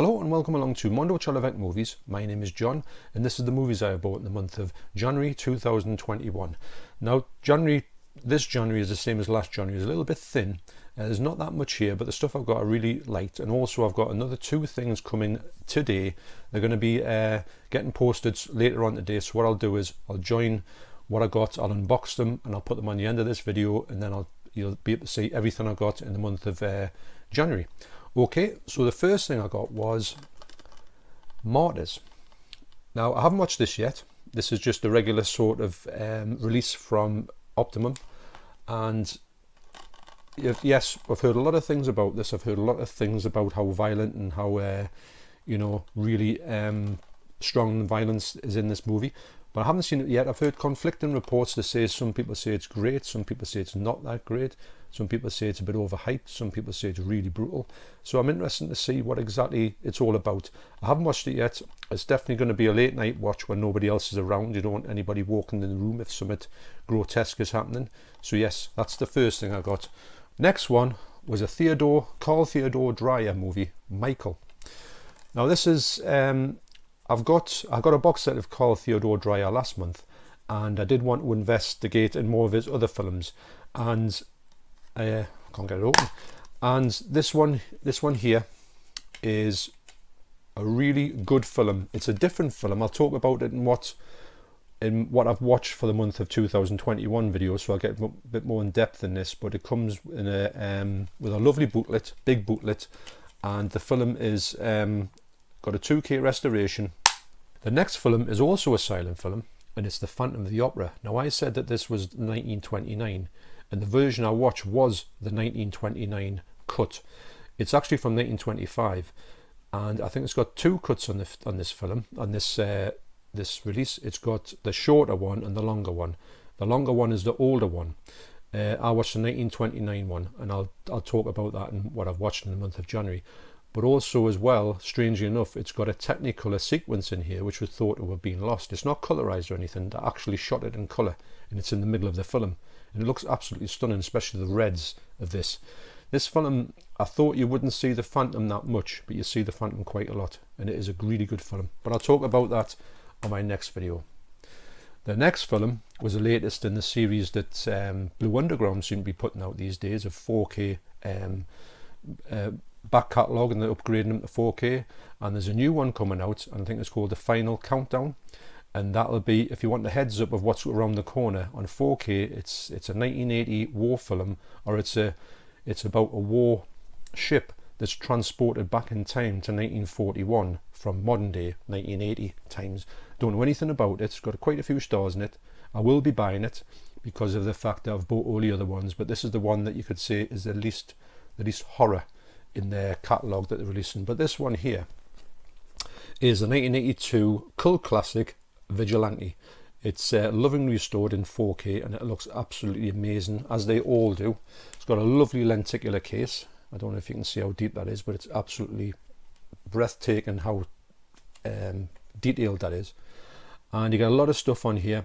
Hello and welcome along to Mondo Cialovec Movies. My name is John and this is the movies I bought in the month of January 2021. Now this January is the same as last January. It's a little bit thin. There's not that much here, but the stuff I've got I really liked, and also I've got another two things coming today. They're going to be getting posted later on today, so what I'll do is I'll join what I got, I'll unbox them and I'll put them on the end of this video, and then you'll be able to see everything I got in the month of January. Okay, so the first thing I got was Martyrs. Now, I haven't watched this yet. This is just a regular sort of release from Optimum. And yes, I've heard a lot of things about this. I've heard a lot of things about how violent and how, really strong violence is in this movie. But I haven't seen it yet. I've heard conflicting reports that say some people say it's great, some people say it's not that great, some people say it's a bit overhyped, some people say it's really brutal. So I'm interested to see what exactly it's all about. I haven't watched it yet. It's definitely going to be a late night watch when nobody else is around. You don't want anybody walking in the room if something grotesque is happening. So yes, that's the first thing I got. Next one was a Carl Theodor Dreyer movie, Michael. Now this is I got a box set of Carl Theodor Dreyer last month, and I did want to investigate in more of his other films, and I can't get it open. And this one here is a really good film. It's a different film. I'll talk about it in what I've watched for the month of 2021 video, so I'll get a bit more in depth in this. But it comes in with a lovely booklet, big booklet, and the film is got a 2K restoration. The next film is also a silent film, and it's The Phantom of the Opera. Now, I said that this was 1929, and the version I watched was the 1929 cut. It's actually from 1925, and I think it's got two cuts on this film, on this release. It's got the shorter one and the longer one. The longer one is the older one. I watched the 1929 one, and I'll talk about that and what I've watched in the month of January. But also as well, strangely enough, it's got a Technicolor sequence in here which was thought to have been lost. It's not colorized or anything. They actually shot it in color, and it's in the middle of the film, and it looks absolutely stunning, especially the reds of this. This film, I thought you wouldn't see the Phantom that much, but you see the Phantom quite a lot, and it is a really good film. But I'll talk about that on my next video. The next film was the latest in the series that Blue Underground seem to be putting out these days, of 4K back catalogue, and they're upgrading them to 4K, and there's a new one coming out, and I think it's called The Final Countdown, and that'll be, if you want the heads up of what's around the corner, on 4K it's a 1980 war film, or it's about a war ship that's transported back in time to 1941 from modern day 1980 times. Don't know anything about it. It's got quite a few stars in it. I will be buying it because of the fact that I've bought all the other ones, but this is the one that you could say is the least horror in their catalogue that they're releasing. But this one here is a 1982 cult classic, Vigilante. It's lovingly restored in 4K, and it looks absolutely amazing, as they all do. It's got a lovely lenticular case. I don't know if you can see how deep that is, but it's absolutely breathtaking how detailed that is. And you get a lot of stuff on here.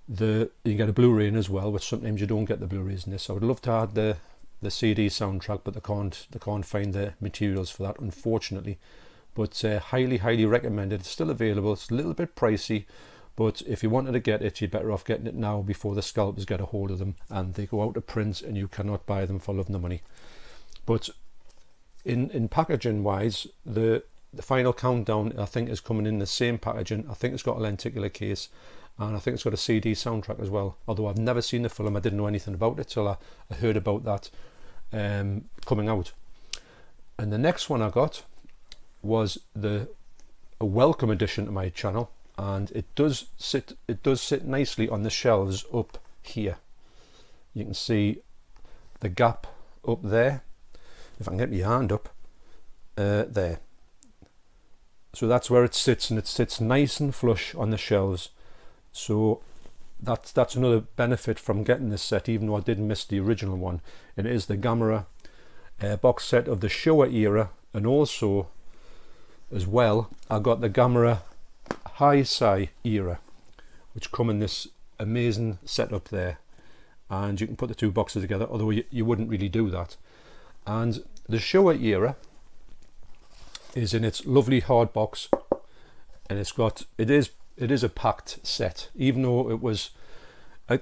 You get a Blu-ray in as well, which sometimes you don't get the Blu-rays in this. I would love to add the CD soundtrack, but they can't find the materials for that, unfortunately. But highly recommended. It's still available. It's a little bit pricey, but if you wanted to get it, you're better off getting it now before the scalpers get a hold of them and they go out of print and you cannot buy them for love nor money. But in packaging wise, the Final Countdown, I think, is coming in the same packaging. I think it's got a lenticular case, and I think it's got a CD soundtrack as well. Although I've never seen the film, I didn't know anything about it till I heard about that coming out. And the next one I got was a welcome addition to my channel, and it does sit nicely on the shelves up here. You can see the gap up there. If I can get my hand up there. So that's where it sits, and it sits nice and flush on the shelves. So that's another benefit from getting this set, even though I did miss the original one. It is the Gamera box set of the Showa era, and also as well I got the Gamera Heisei era, which come in this amazing setup there, and you can put the two boxes together, although you wouldn't really do that. And the Showa era is in its lovely hard box, and it is a packed set. Even though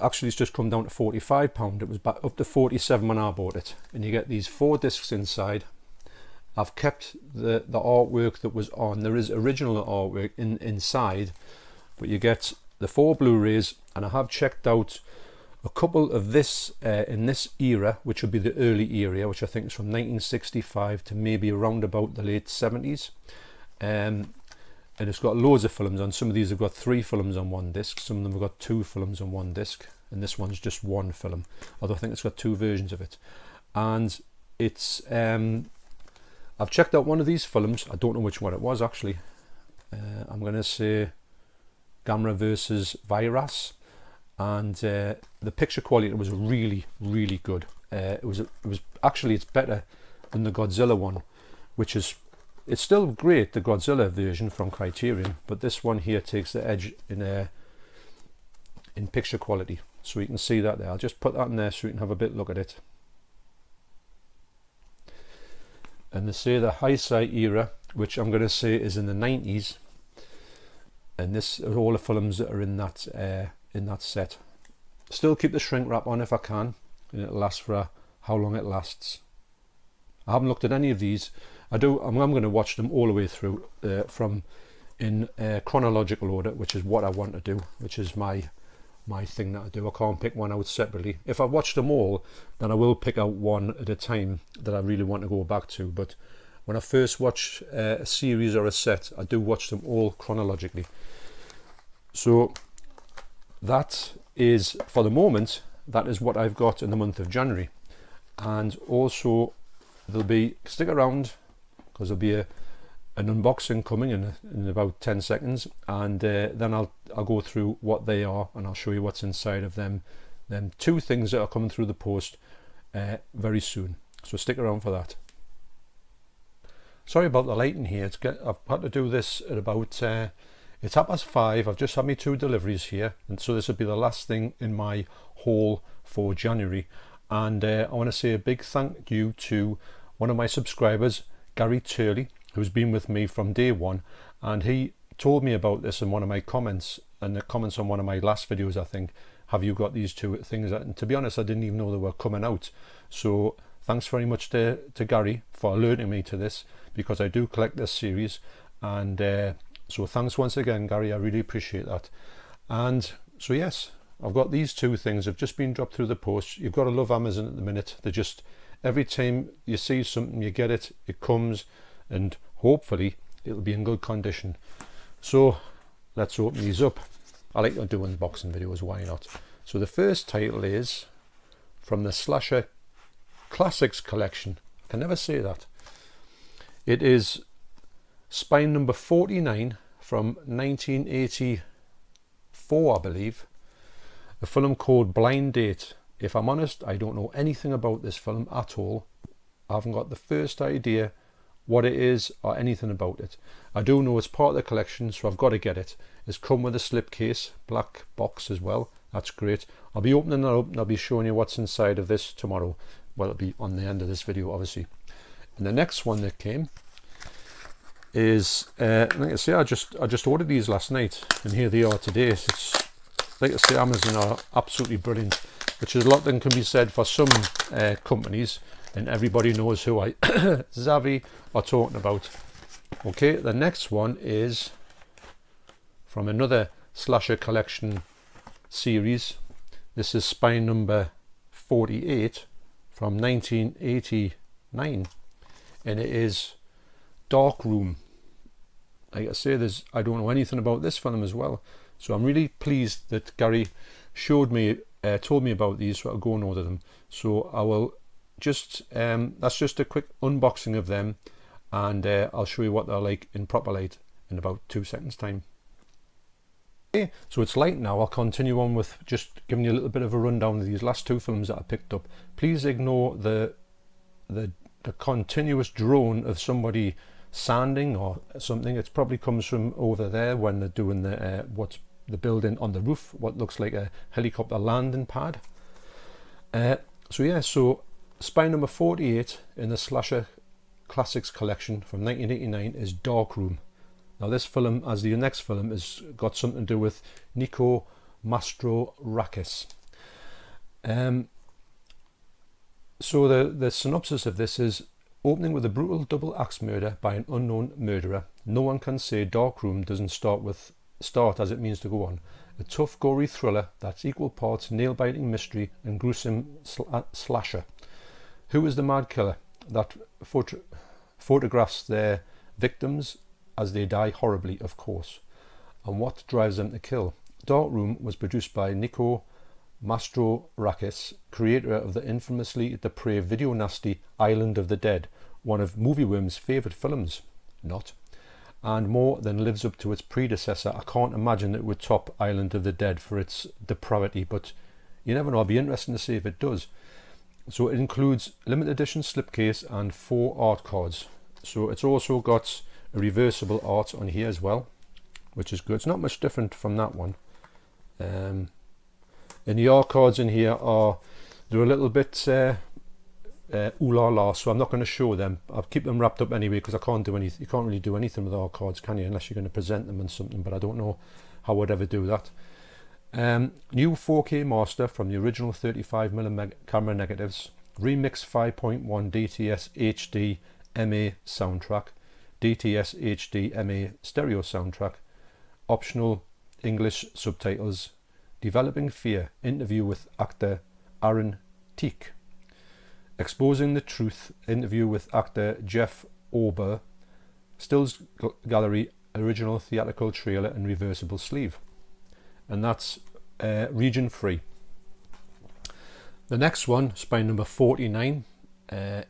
actually it's just come down to £45. It was back up to 47 when I bought it, and you get these 4 discs inside. I've kept the artwork that was on. There is original artwork inside, but you get the 4 Blu-rays, and I have checked out a couple of this in this era, which would be the early era, which I think is from 1965 to maybe around about the late 70s. And it's got loads of films on. Some of these have got 3 films on one disc, some of them have got 2 films on one disc, and this one's just 1 film, although I think it's got 2 versions of it. And it's I've checked out one of these films. I don't know which one it was actually. I'm going to say Gamera versus Virus, and the picture quality was really, really good. It was actually, it's better than the Godzilla one, which is, it's still great, the Godzilla version from Criterion, but this one here takes the edge in picture quality. So you can see that there. I'll just put that in there so you can have a bit look at it. And they say the Heisei era, which I'm going to say is in the 90s, and this are all the films that are in that set. Still keep the shrink wrap on if I can, and it'll last for how long it lasts. I haven't looked at any of these. I'm going to watch them all the way through from in chronological order, which is what I want to do, which is my thing that I do. I can't pick one out separately. If I watch them all, then I will pick out one at a time that I really want to go back to. But when I first watch a series or a set, I do watch them all chronologically. So that is, for the moment, that is what I've got in the month of January. And also there'll be, stick around, because there'll be an unboxing coming in about 10 seconds, and then I'll go through what they are, and I'll show you what's inside of them 2 things that are coming through the post very soon. So stick around for that. Sorry about the lighting here. I've had to do this at about it's 5:30. I've just had me 2 deliveries here, and so this will be the last thing in my haul for January. And I want to say a big thank you to one of my subscribers, Gary Turley, who's been with me from day one, and he told me about this in one of my comments, and the comments on one of my last videos, I think. Have you got these 2 things? And to be honest, I didn't even know they were coming out. So thanks very much to Gary for alerting me to this, because I do collect this series. And so thanks once again, Gary. I really appreciate that. And so yes, I've got these 2 things have just been dropped through the post. You've got to love Amazon at the minute. They just, every time you see something, you get it, it comes, and hopefully it'll be in good condition. So let's open these up. I like to do unboxing videos, why not? So the first title is from the Slasher Classics collection. I can never say that. It is Spine number 49 from 1984, I believe. A film called Blind Date. If I'm honest, I don't know anything about this film at all. I haven't got the first idea what it is or anything about it. I do know it's part of the collection, so I've got to get it. It's come with a slipcase, black box as well. That's great. I'll be opening that up and I'll be showing you what's inside of this tomorrow. Well, it'll be on the end of this video, obviously. And the next one that came is, like I say, I just ordered these last night, and here they are today. It's, like I say, Amazon are absolutely brilliant, which is a lot that can be said for some companies, and everybody knows who I Zavvi are talking about. Okay, the next one is from another Slasher Collection series. This is Spine number 48 from 1989, and it is Dark Room. Like I say, I don't know anything about this film as well, so I'm really pleased that Gary told me about these, so I'll go and order them. So I will just that's just a quick unboxing of them, and I'll show you what they're like in proper light in about 2 seconds time. Okay, so it's light now. I'll continue on with just giving you a little bit of a rundown of these last 2 films that I picked up. Please ignore the continuous drone of somebody sanding or something. It probably comes from over there when they're doing the building on the roof, what looks like a helicopter landing pad. So yeah, so Spine number 48 in the Slasher Classics collection from 1989 is Darkroom. Now this film, as the next film, has got something to do with Nico Mastrorakis. So the synopsis of this is: opening with a brutal double axe murder by an unknown murderer, no one can say Darkroom doesn't start as it means to go on. A tough, gory thriller that's equal parts nail-biting mystery and gruesome slasher. Who is the mad killer that photographs their victims as they die horribly, of course? And what drives them to kill? Darkroom was produced by Nico Mastrorakis, creator of the infamously depraved video nasty Island of the Dead, one of Movieworm's favourite films. Not. And more than lives up to its predecessor. I can't imagine it would top Island of the Dead for its depravity, but you never know. It'll be interesting to see if it does. So it includes limited edition slipcase and 4 art cards. So it's also got a reversible art on here as well, which is good. It's not much different from that one. And the art cards in here they're a little bit ooh la la, so I'm not going to show them. I'll keep them wrapped up anyway, because I can't do anything. You can't really do anything with art cards, can you, unless you're going to present them in something, but I don't know how I'd ever do that. New 4K master from the original 35mm camera negatives, remix 5.1 DTS HD MA soundtrack, DTS HD MA stereo soundtrack, optional English subtitles, Developing Fear, interview with actor Aaron Teak, Exposing the Truth, interview with actor Jeff Ober, Stills Gallery original theatrical trailer and reversible sleeve. And that's region free. The next one, spine number 49,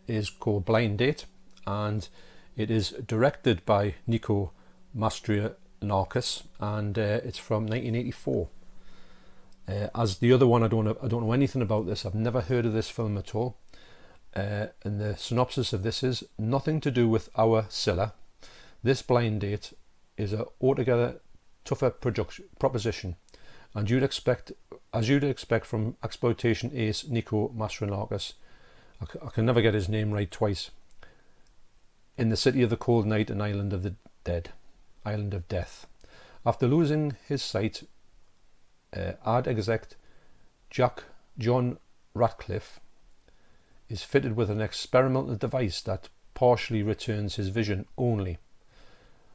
is called Blind Date, and it is directed by Nico Mastrorakis, and it's from 1984. As the other one, I don't know anything about this. I've never heard of this film at all. And the synopsis of this is: nothing to do with our Scylla. This blind date is a altogether tougher proposition, and as you'd expect from exploitation ace Nico Mastrorakis. I can never get his name right twice. In the city of the cold night and island of the dead, island of death. After losing his sight, ad exec John Ratcliffe is fitted with an experimental device that partially returns his vision only.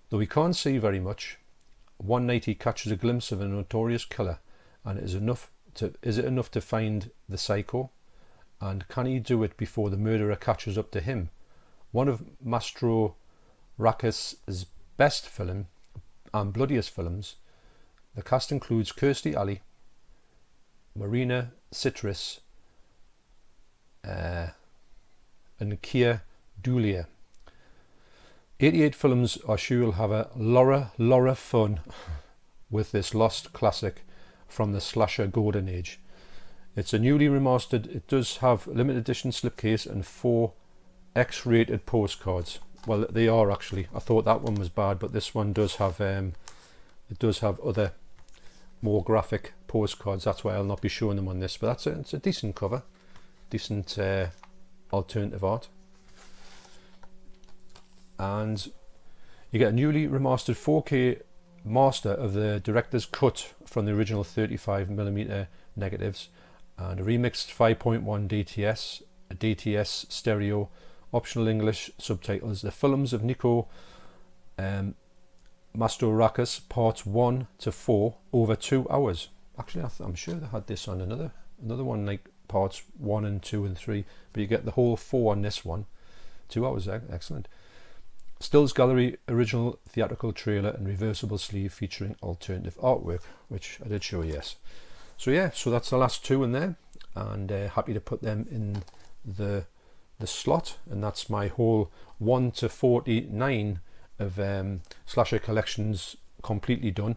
Though he can't see very much, one night he catches a glimpse of a notorious killer, and is it enough to find the psycho? And can he do it before the murderer catches up to him? One of Mastrorakis' best film and bloodiest films. The cast includes Kirstie Alley, Marina Sitris, and Keir Dullea. 88 films are sure you'll have a Laura fun with this lost classic from the slasher golden age. It's a newly remastered. It does have limited edition slipcase and 4 X-rated postcards. Well, they are actually. I thought that one was bad, but this one does have other more graphic postcards. That's why I'll not be showing them on this. But it's a decent cover, decent alternative art. And you get a newly remastered 4K master of the director's cut from the original 35mm negatives, and a remixed 5.1 DTS, a DTS stereo, optional English subtitles. The films of Nico Mastrorakis, parts 1 to 4, over 2 hours. Actually, I'm sure they had this on another one, like parts 1 and 2 and 3, but you get the whole 4 on this one. 2 hours, excellent. Stills Gallery original theatrical trailer and reversible sleeve featuring alternative artwork, which I did show, yes. So yeah, so that's the last 2 in there, and happy to put them in the slot, and that's my whole 1 to 49 of slasher collections completely done.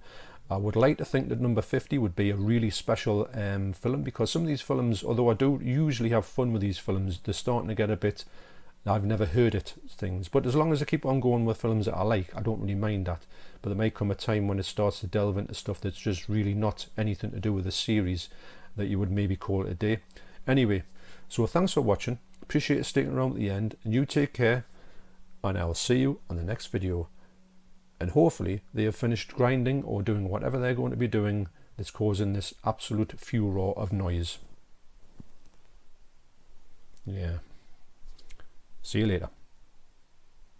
I would like to think that number 50 would be a really special film, because some of these films, although I do usually have fun with these films, they're starting to get a bit I've never heard it things. But as long as I keep on going with films that I like, I don't really mind that. But there may come a time when it starts to delve into stuff that's just really not anything to do with the series, that you would maybe call it a day. Anyway, so thanks for watching. Appreciate you sticking around at the end, and you take care, and I will see you on the next video. And hopefully they have finished grinding or doing whatever they're going to be doing that's causing this absolute furor of noise. Yeah. See you later.